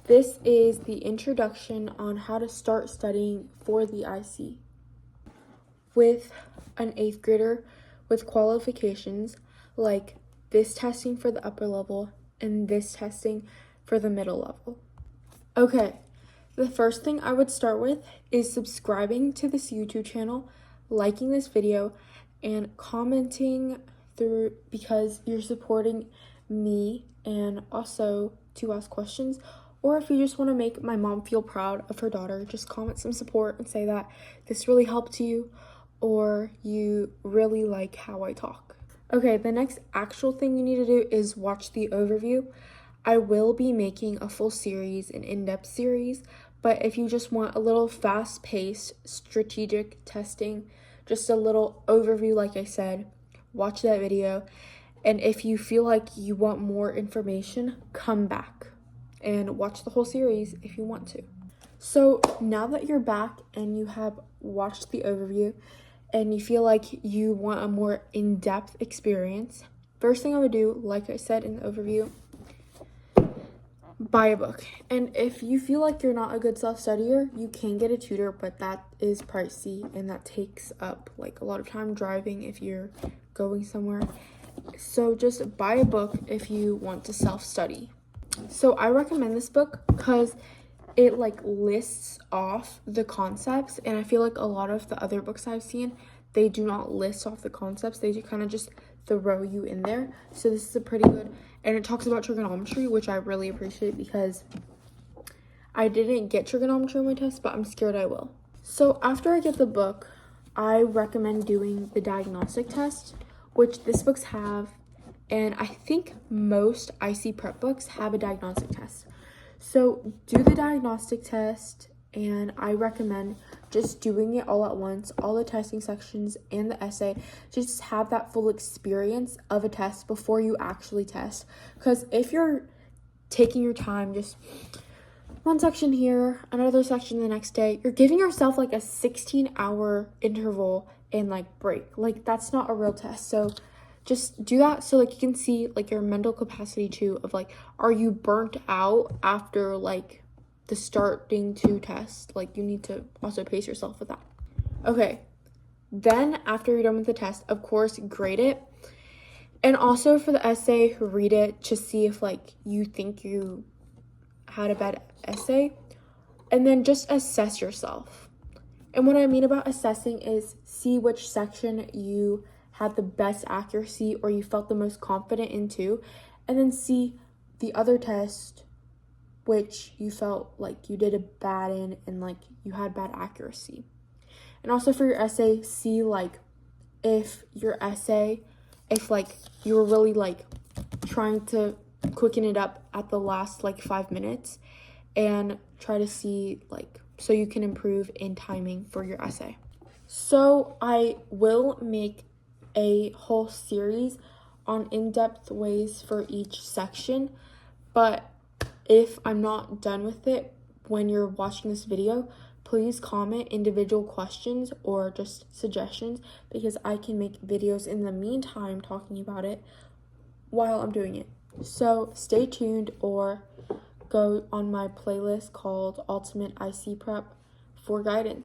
This is the introduction on how to start studying for the Isee with an 8th grader with qualifications like this testing for the upper level and this testing for the middle level. Okay, the first thing I would start with is subscribing to this YouTube channel, liking this video, and commenting through because you're supporting me, and also to ask questions. Or if you just want to make my mom feel proud of her daughter, just comment some support and say that this really helped you or you really like how I talk. Okay, the next actual thing you need to do is watch the overview. I will be making a full series, an in-depth series, but if you just want a little fast-paced strategic testing, just a little overview like I said, watch that video. And if you feel like you want more information, come back and watch the whole series if you want to. So now that you're back and you have watched the overview and you feel like you want a more in-depth experience, first thing I would do, like I said in the overview, buy a book. And if you feel like you're not a good self-studier, you can get a tutor, but that is pricey and that takes up like a lot of time driving if you're going somewhere. So just buy a book if you want to self-study. So I recommend this book because it like lists off the concepts, and I feel like a lot of the other books I've seen, they do not list off the concepts. They kind of just throw you in there. So this is a pretty good, and it talks about trigonometry, which I really appreciate because I didn't get trigonometry on my test, but I'm scared I will. So after I get the book, I recommend doing the diagnostic test, which this books have, and I think most Isee prep books have a diagnostic test. So do the diagnostic test, and I recommend just doing it all at once, all the testing sections and the essay. Just have that full experience of a test before you actually test. Because if you're taking your time, just one section here, another section the next day, you're giving yourself like a 16-hour interval and like break. Like that's not a real test. So just do that so like you can see like your mental capacity too of like, are you burnt out after like the starting to test? Like you need to also pace yourself with that. Okay, then after you're done with the test, of course, grade it. And also for the essay, read it to see if like you think you had a bad essay, and then just assess yourself. And what I mean about assessing is see which section you had the best accuracy or you felt the most confident into, and then see the other test which you felt like you did a bad in and like you had bad accuracy. And also for your essay, see like if your essay, if like you were really like trying to quicken it up at the last like 5 minutes, and try to see like so you can improve in timing for your essay. So I will make a whole series on in-depth ways for each section, but if I'm not done with it when you're watching this video, please comment individual questions or just suggestions, because I can make videos in the meantime talking about it while I'm doing it. So stay tuned or go on my playlist called Ultimate Isee Prep for guidance.